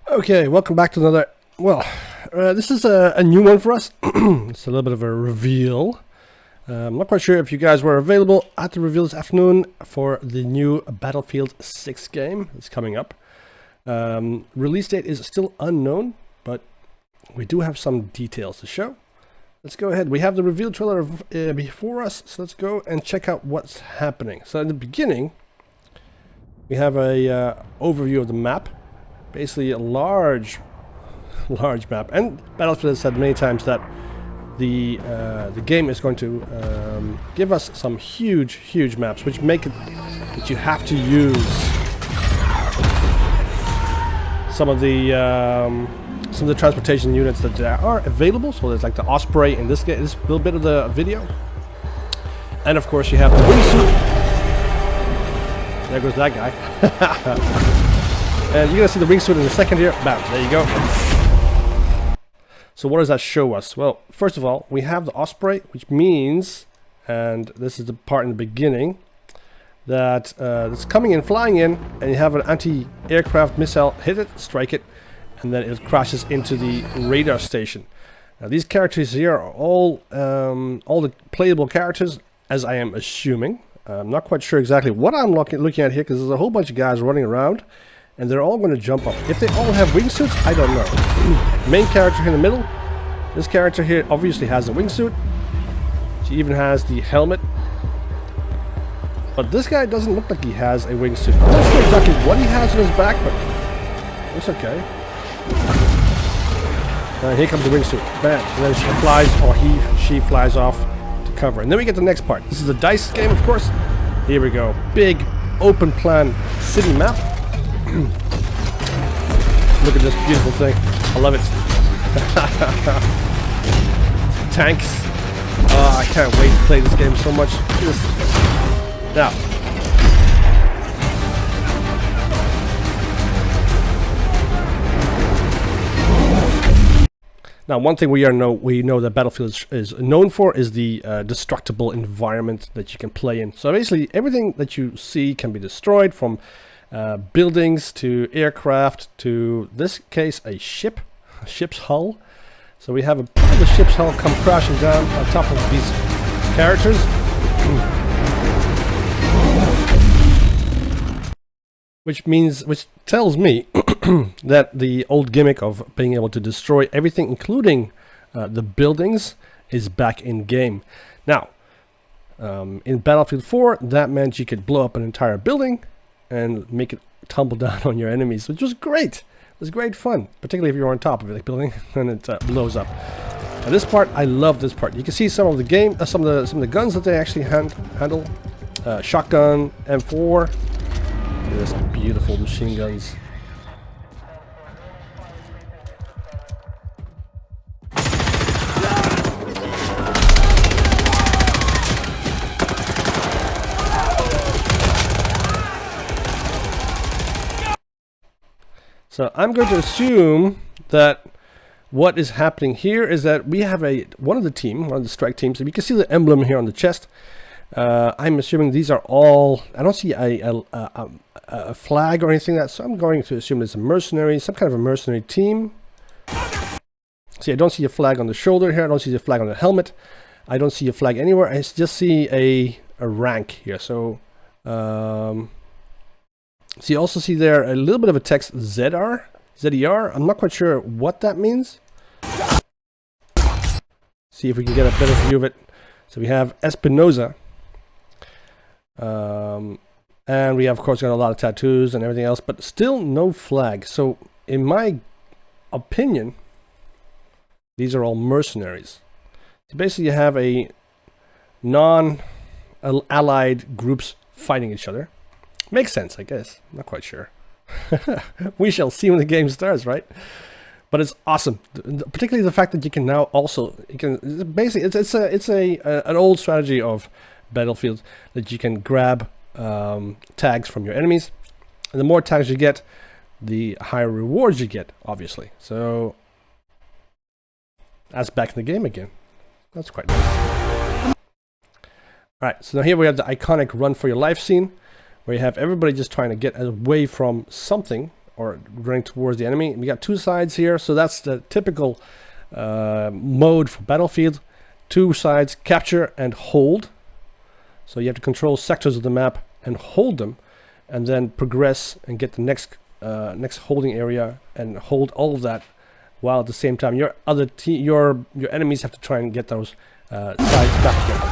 Okay, welcome back to another, this is a new one for us. It's a little bit of a reveal. I'm not quite sure if you guys were available at the reveal this afternoon for the new Battlefield 6 game that's coming up. Release date is still unknown, but we do have some details to show. Let's go ahead. We have the reveal trailer before us, so let's go and check out what's happening. So in the beginning, we have a overview of the map. Basically a large map, and Battlefield has said many times that the game is going to give us some huge maps, which make it that you have to use some of the transportation units that are available. So there's like the Osprey in this little bit of the video, and of course you have the wingsuit. There goes that guy. And you're going to see the wingsuit in a second here. Bam, there you go. So what does that show us? Well, first of all, we have the Osprey, which means, and this is the part in the beginning, that it's coming in, flying in, and you have an anti-aircraft missile, hit it, strike it, and then it crashes into the radar station. Now these characters here are all the playable characters, as I am assuming. I'm not quite sure exactly what I'm looking at here, because there's a whole bunch of guys running around. And they're all going to jump off. If they all have wingsuits, I don't know. Main character here in the middle. This character here obviously has a wingsuit. She even has the helmet. But this guy doesn't look like he has a wingsuit. I'm not sure exactly what he has on his back, but it's okay. And here comes the wingsuit. Bam. And then she flies, or she flies off to cover. And then we get the next part. This is a dice game, of course. Here we go. Big, open plan city map. Look at this beautiful thing. I love it. Tanks. Oh, I can't wait to play this game so much. Now, one thing we know that Battlefield is known for is the destructible environment that you can play in. So basically, everything that you see can be destroyed, from buildings to aircraft to, this case, a ship's hull. So we have a part of the ship's hull come crashing down on top of these characters. which tells me that the old gimmick of being able to destroy everything, including the buildings, is back in game. Now, in Battlefield 4, that meant you could blow up an entire building and make it tumble down on your enemies, which was great. It was great fun, particularly if you're on top of the building and it blows up. And this part, I love this part. You can see some of the some of the guns that they actually handle. Shotgun, M4. There's some beautiful machine guns. So I'm going to assume that what is happening here is that we have one of the strike teams. And you can see the emblem here on the chest. I'm assuming these are all. I don't see a flag or anything like that, so I'm going to assume it's a mercenary, some kind of a mercenary team. See, I don't see a flag on the shoulder here. I don't see a flag on the helmet. I don't see a flag anywhere. I just see a rank here. So. So you also see there a little bit of a text ZR. I'm not quite sure what that means. See if we can get a better view of it. So we have Espinosa. And we have, of course, got a lot of tattoos and everything else, but still no flag. So in my opinion, these are all mercenaries. So basically you have a non-allied groups fighting each other. Makes sense, I guess. I'm not quite sure. We shall see when the game starts, right? But it's awesome, particularly the fact that you can now also basically it's an old strategy of Battlefield that you can grab tags from your enemies, and the more tags you get, the higher rewards you get, obviously. So that's back in the game again. That's quite nice. Alright, so now here we have the iconic run for your life scene, where you have everybody just trying to get away from something. or running towards the enemy. We got two sides here, so that's the typical mode for Battlefield. Two sides, capture and hold. So you have to control sectors of the map and hold them, and then progress and get the next holding area and hold all of that, while at the same time your enemies have to try and get those sides back together.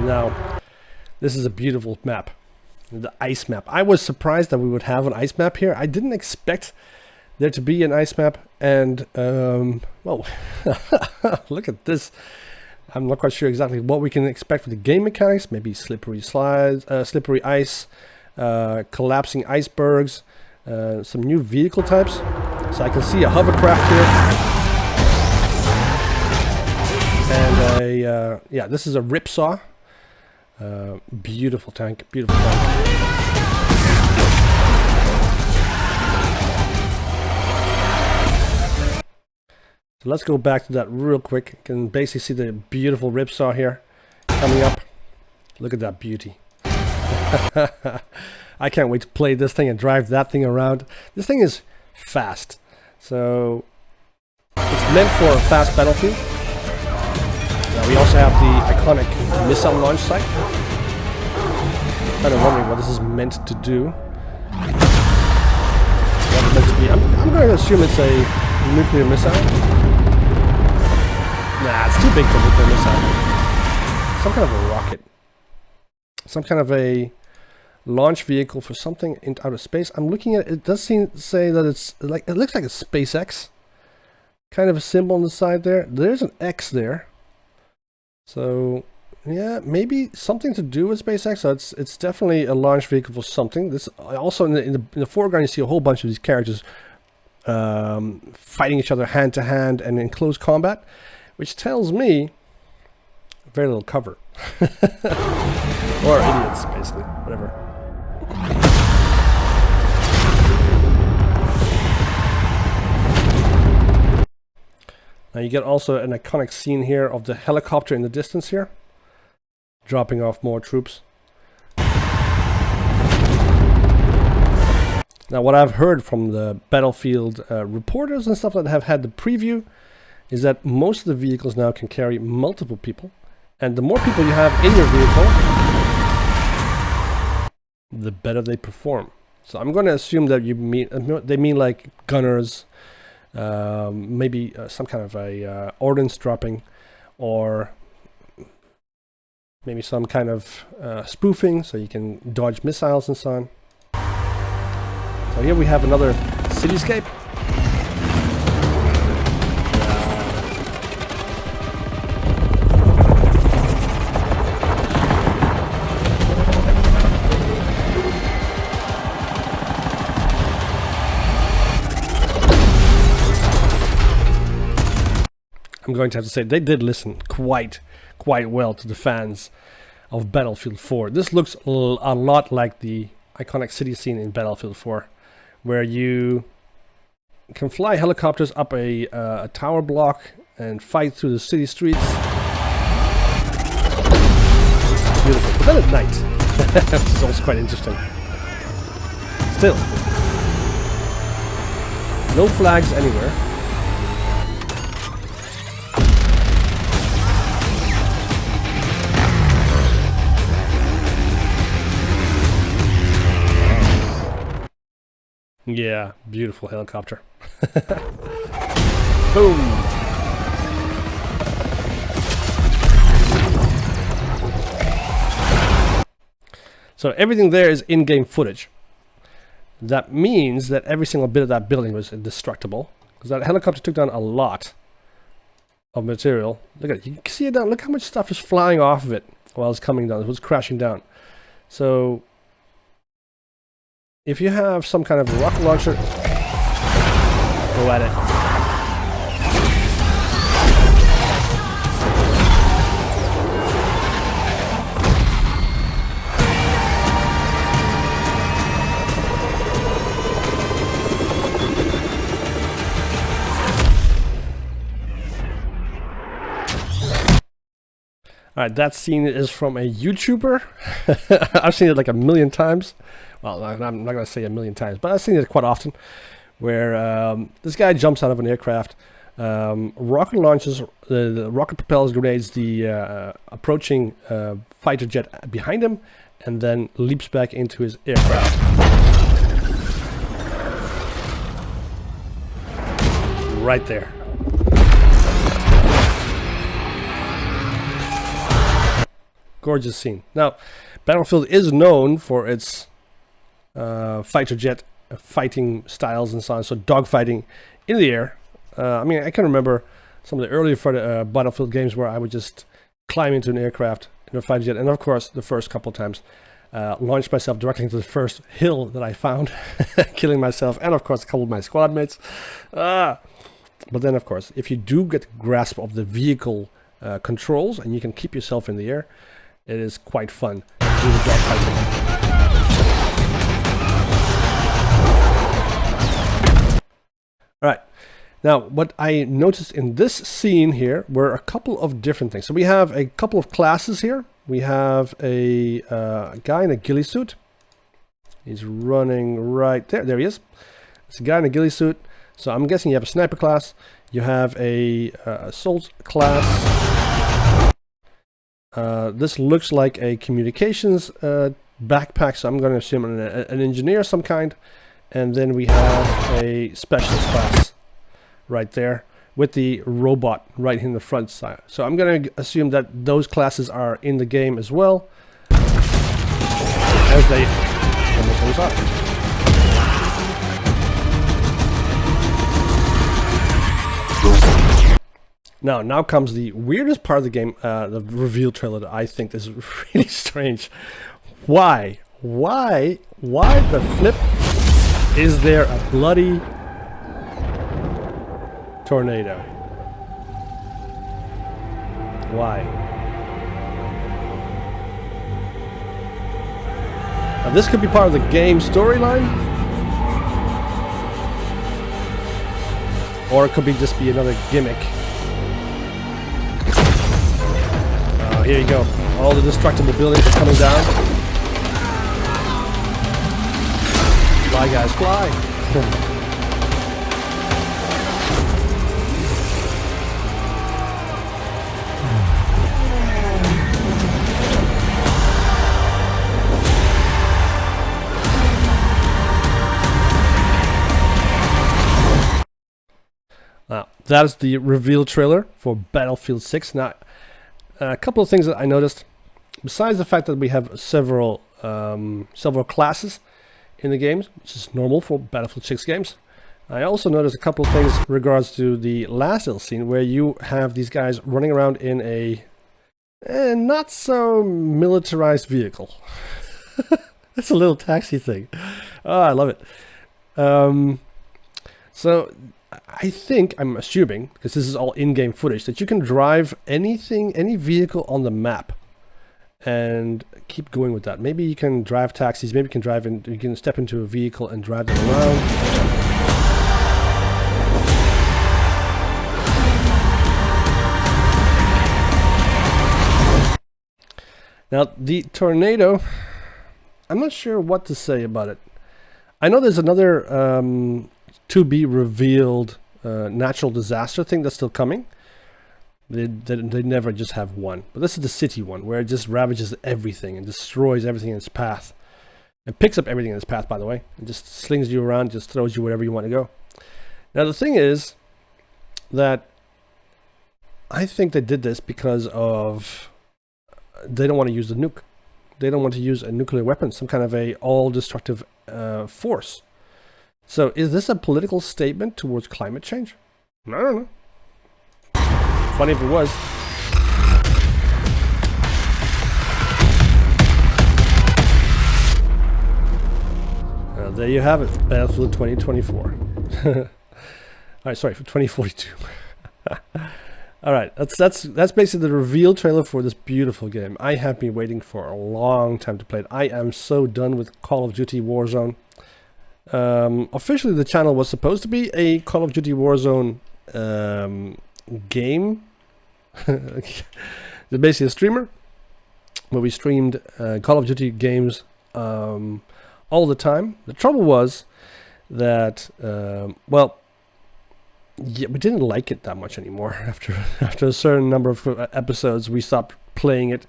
Now, this is a beautiful map, the ice map. I was surprised that we would have an ice map here. I didn't expect there to be an ice map, and well, look at this. I'm not quite sure exactly what we can expect for the game mechanics. Maybe slippery slides, slippery ice, collapsing icebergs, some new vehicle types. So I can see a hovercraft here, and yeah, this is a ripsaw. Beautiful tank, beautiful tank. So let's go back to that real quick. You can basically see the beautiful ripsaw here coming up. Look at that beauty. I can't wait to play this thing and drive that thing around. This thing is fast, so it's meant for a fast battlefield. Now we also have the iconic missile launch site. Kind of wondering what this is meant to do. What it's meant to be. I'm going to assume it's a nuclear missile. Nah, it's too big for a nuclear missile. Some kind of a rocket. Some kind of a launch vehicle for something in outer space. I'm looking at it. It does say that it's like, it looks like a SpaceX. Kind of a symbol on the side there. There's an X there. So yeah, maybe something to do with SpaceX. So it's definitely a launch vehicle for something. This also in the foreground you see a whole bunch of these characters fighting each other hand to hand and in close combat, which tells me very little cover. Or idiots, basically, whatever. Now you get also an iconic scene here of the helicopter in the distance here, dropping off more troops. Now what I've heard from the Battlefield reporters and stuff that have had the preview is that most of the vehicles now can carry multiple people, and the more people you have in your vehicle, the better they perform. So I'm going to assume that they mean like gunners, maybe some kind of a ordnance dropping, or maybe some kind of spoofing, so you can dodge missiles and so on. So here we have another cityscape. I'm going to have to say they did listen quite well to the fans of Battlefield 4. This looks a lot like the iconic city scene in Battlefield 4, where you can fly helicopters up a tower block and fight through the city streets. Beautiful, but then at night, which is also quite interesting. Still, no flags anywhere. Yeah, beautiful helicopter. Boom! So everything there is in-game footage. That means that every single bit of that building was indestructible, because that helicopter took down a lot of material. Look at it. You can see it down. Look how much stuff is flying off of it while it's coming down. It was crashing down. So if you have some kind of rocket launcher, go at it. Alright, that scene is from a YouTuber. I've seen it like a million times. Well, I'm not going to say a million times, but I've seen it quite often. Where this guy jumps out of an aircraft, rocket launches, the rocket propels grenades the approaching fighter jet behind him, and then leaps back into his aircraft. Right there. Gorgeous scene. Now, Battlefield is known for its fighter jet fighting styles and so on, so dogfighting in the air. I mean, I can remember some of the earlier Battlefield games where I would just climb into an aircraft in a fighter jet, and of course, the first couple of times, launch myself directly into the first hill that I found, killing myself, and of course, a couple of my squad mates. But then, of course, if you do get a grasp of the vehicle controls and you can keep yourself in the air, it is quite fun to do the dogfighting. Alright, now what I noticed in this scene here were a couple of different things. So we have a couple of classes here. We have a guy in a ghillie suit. He's running right there. There he is. It's a guy in a ghillie suit. So I'm guessing you have a sniper class. You have a assault class. This looks like a communications backpack, so I'm going to assume an engineer of some kind. And then we have a specialist class right there with the robot right in the front side. So I'm going to assume that those classes are in the game as well, as they almost always are. Now comes the weirdest part of the game, the reveal trailer that I think is really strange. Why the flip is there a bloody tornado? Why? Now this could be part of the game storyline, or it could just be another gimmick. Here you go. All the destructible buildings are coming down. Fly, guys, fly! Now, that is the reveal trailer for Battlefield 6. Now, a couple of things that I noticed, besides the fact that we have several classes in the games, which is normal for Battlefield 6 games, I also noticed a couple of things in regards to the last little scene where you have these guys running around in a not so militarized vehicle. It's a little taxi thing. Oh, I love it. So I'm assuming, because this is all in-game footage, that you can drive any vehicle on the map and keep going with that. Maybe you can drive taxis, maybe you can step into a vehicle and drive them around. Now, the tornado, I'm not sure what to say about it. I know there's another to be revealed natural disaster thing that's still coming. They never just have one, but this is the city one where it just ravages everything and destroys everything in its path, and picks up everything in its path, by the way, and just slings you around, just throws you wherever you want to go. Now the thing is that I think they did this because of they don't want to use the nuke. They don't want to use a nuclear weapon, some kind of a all-destructive force. So is this a political statement towards climate change? I don't know. Funny if it was. There you have it, Battlefield 2024. Alright, sorry, for 2042. Alright, that's basically the reveal trailer for this beautiful game. I have been waiting for a long time to play it. I am so done with Call of Duty Warzone. Officially the channel was supposed to be a Call of Duty Warzone game. basically a streamer where we streamed Call of Duty games all the time. The trouble was that, well, yeah, we didn't like it that much anymore. After a certain number of episodes, we stopped playing it.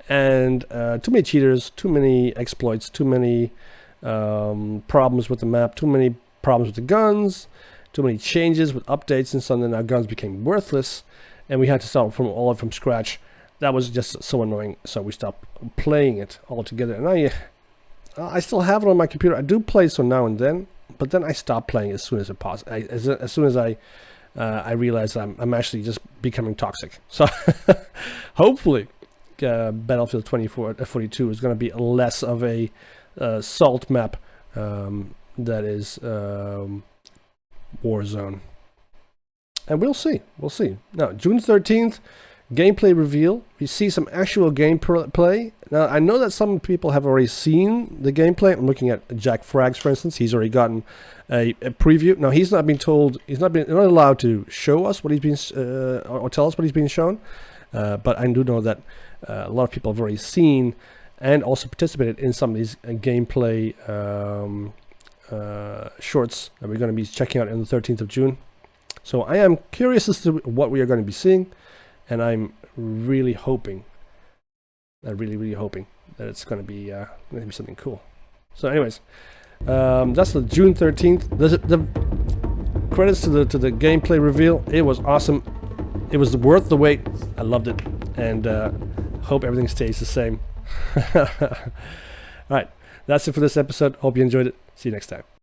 And too many cheaters, too many exploits, too many problems with the map, too many problems with the guns, too many changes with updates and something. Our guns became worthless, and we had to start from scratch. That was just so annoying, so we stopped playing it altogether. And I still have it on my computer. I do play so now and then, but then I stop playing as soon as it pauses. As soon as I realize I'm actually just becoming toxic. So hopefully Battlefield 2042 is going to be less of a salt map that is Warzone. And we'll see. Now, June 13th, gameplay reveal. We see some actual gameplay. Now, I know that some people have already seen the gameplay. I'm looking at Jack Frags, for instance. He's already gotten a preview. Now, he's not been told, not allowed to show us what he's been, or tell us what he's been shown. But I do know that a lot of people have already seen and also participated in some of these gameplay shorts that we're going to be checking out on the 13th of June. So I am curious as to what we are going to be seeing, and I'm really hoping, really hoping that it's going to be something cool. So anyways, that's the June 13th. The credits to the gameplay reveal. It was awesome. It was worth the wait. I loved it, and hope everything stays the same. All right, that's it for this episode. Hope you enjoyed it. See you next time.